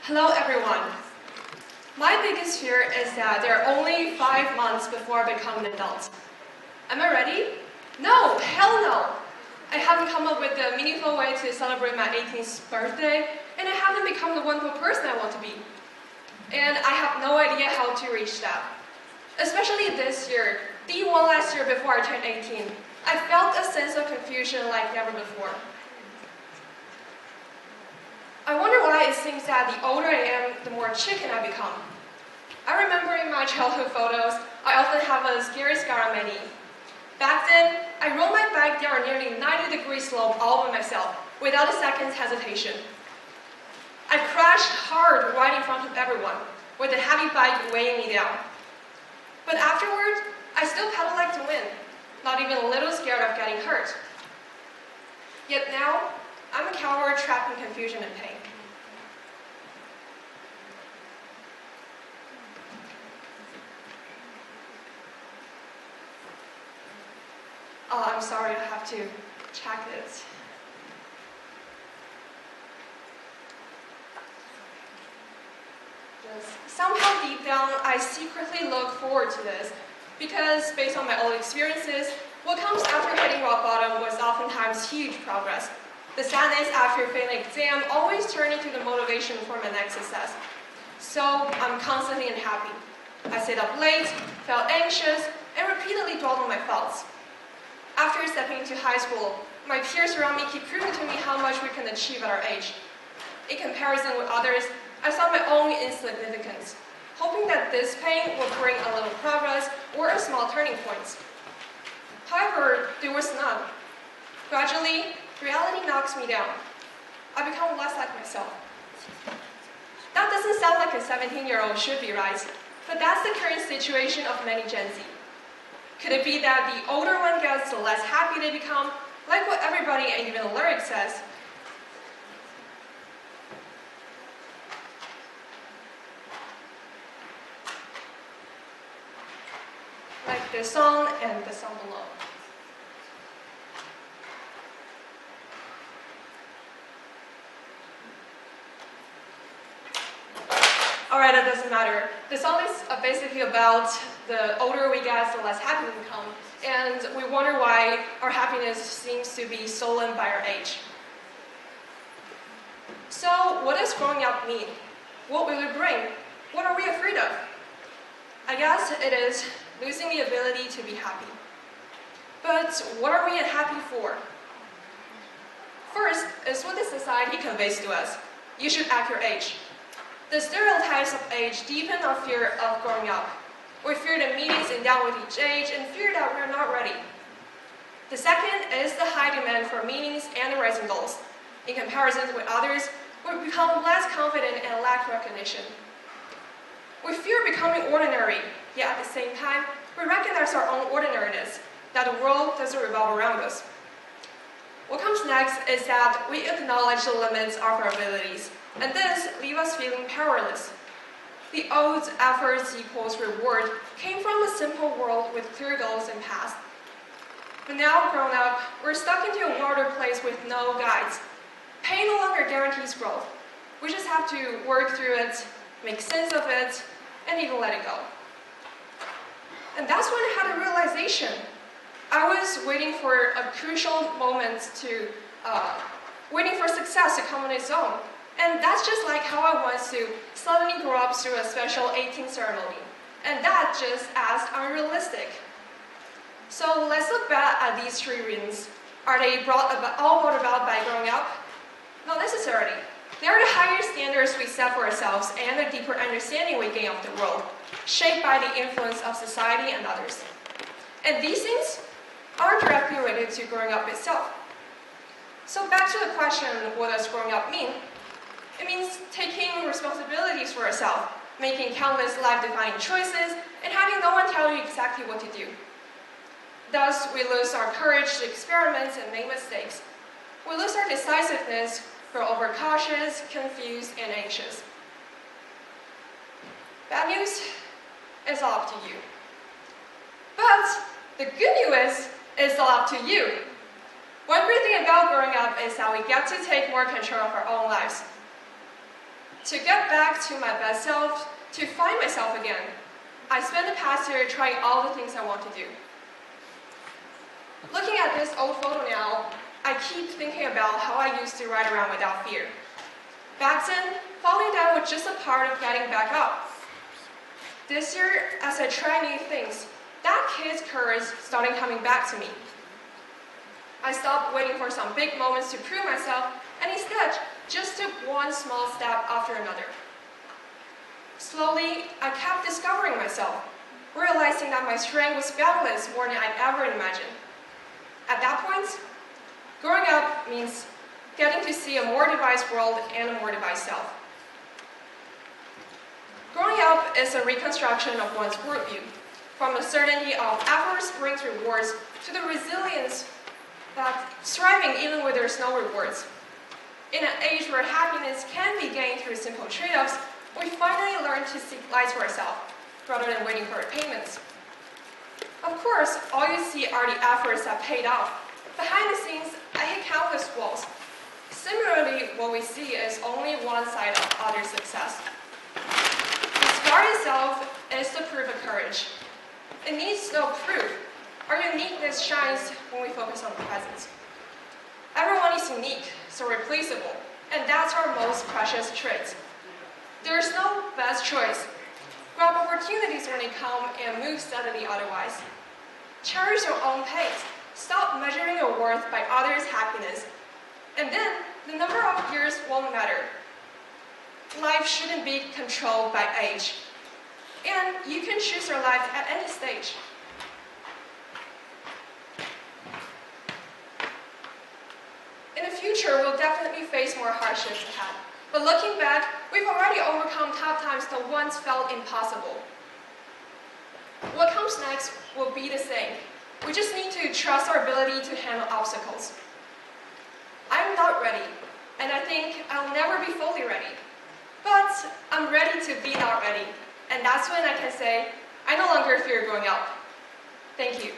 Hello everyone. My biggest fear is that there are only 5 months before I become an adult. Am I ready? No, hell no! I haven't come up with a meaningful way to celebrate my 18th birthday, and I haven't become the wonderful person I want to be. And I have no idea how to reach that. Especially this year, the one last year before I turned 18, I felt a sense of confusion like never before. I wonder why it seems that the older I am, the more chicken I become. I remember in my childhood photos, I often have a scary scar on my knee. Back then, I rode my bike down a nearly 90-degree slope all by myself, without a second's hesitation. I crashed hard right in front of everyone, with a heavy bike weighing me down. But afterward, I still pedaled like to win, not even a little scared of getting hurt. Yet now, I'm a coward trapped in confusion and pain. Oh, I'm sorry, I have to check this. Somehow deep down, I secretly look forward to this, because based on my own experiences, what comes after hitting rock bottom was oftentimes huge progress. The sadness after failing an exam always turned into the motivation for my next success. So I'm constantly unhappy. I stayed up late, felt anxious, and repeatedly dwelled on my thoughts. After stepping into high school, my peers around me keep proving to me how much we can achieve at our age. In comparison with others, I saw my own insignificance, hoping that this pain would bring a little progress or a small turning point. However, there was none. Gradually, reality knocks me down. I become less like myself. That doesn't sound like a 17-year-old should be, right? But that's the current situation of many Gen Z. Could it be that the older one gets, the less happy they become, like what everybody and even the lyric says? Like this song and the song below. Alright, that doesn't matter. The song is basically about the older we get, the less happy we become, and we wonder why our happiness seems to be stolen by our age. So, what does growing up mean? What will it bring? What are we afraid of? I guess it is losing the ability to be happy. But what are we unhappy for? First is what the society conveys to us. You should act your age. The stereotypes of age deepen our fear of growing up. We fear the meanings endowed with each age and fear that we're not ready. The second is the high demand for meanings and the rising goals. In comparison with others, we become less confident and lack recognition. We fear becoming ordinary, yet at the same time, we recognize our own ordinariness, that the world doesn't revolve around us. What comes next is that we acknowledge the limits of our abilities, and this leaves us feeling powerless. The old efforts equals reward came from a simple world with clear goals and paths. But now, grown up, we're stuck into a wilder place with no guides. Pain no longer guarantees growth. We just have to work through it, make sense of it, and even let it go. And that's when I had a realization. I was waiting for a crucial moment waiting for success to come on its own. And that's just like how I was to suddenly grow up through a special 18th ceremony. And that just as unrealistic. So let's look back at these 3 reasons. Are they all brought about by growing up? Not necessarily. They are the higher standards we set for ourselves and the deeper understanding we gain of the world, shaped by the influence of society and others. And these things aren't directly related to growing up itself. So back to the question, what does growing up mean? It means taking responsibilities for yourself, making countless life-defining choices, and having no one tell you exactly what to do. Thus, we lose our courage to experiment and make mistakes. We lose our decisiveness, grow overcautious, confused, and anxious. Bad news, it's all up to you. But the good news is it's all up to you. One great thing about growing up is that we get to take more control of our own lives. To get back to my best self, to find myself again, I spent the past year trying all the things I want to do. Looking at this old photo now, I keep thinking about how I used to ride around without fear. Back then, falling down was just a part of getting back up. This year, as I try new things, that kid's courage started coming back to me. I stopped waiting for some big moments to prove myself, and instead, just took one small step after another. Slowly, I kept discovering myself, realizing that my strength was boundless more than I'd ever imagined. At that point, growing up means getting to see a more devised world and a more devised self. Growing up is a reconstruction of one's worldview, from the certainty of effort brings rewards to the resilience that striving even when there's no rewards. In an age where happiness can be gained through simple trade-offs, we finally learn to seek light for ourselves, rather than waiting for payments. Of course, all you see are the efforts that paid off. Behind the scenes, I hit countless walls. Similarly, what we see is only one side of others' success. The scar itself is the proof of courage. It needs no proof. Our uniqueness shines when we focus on the present. Everyone is unique, so replaceable, and that's our most precious trait. There is no best choice. Grab opportunities when they come and move steadily otherwise. Cherish your own pace. Stop measuring your worth by others' happiness. And then, the number of years won't matter. Life shouldn't be controlled by age. And you can choose your life at any stage. In the future, we'll definitely face more hardships ahead. But looking back, we've already overcome tough times that once felt impossible. What comes next will be the same. We just need to trust our ability to handle obstacles. I'm not ready, and I think I'll never be fully ready. But I'm ready to be not ready, and that's when I can say, I no longer fear growing up. Thank you.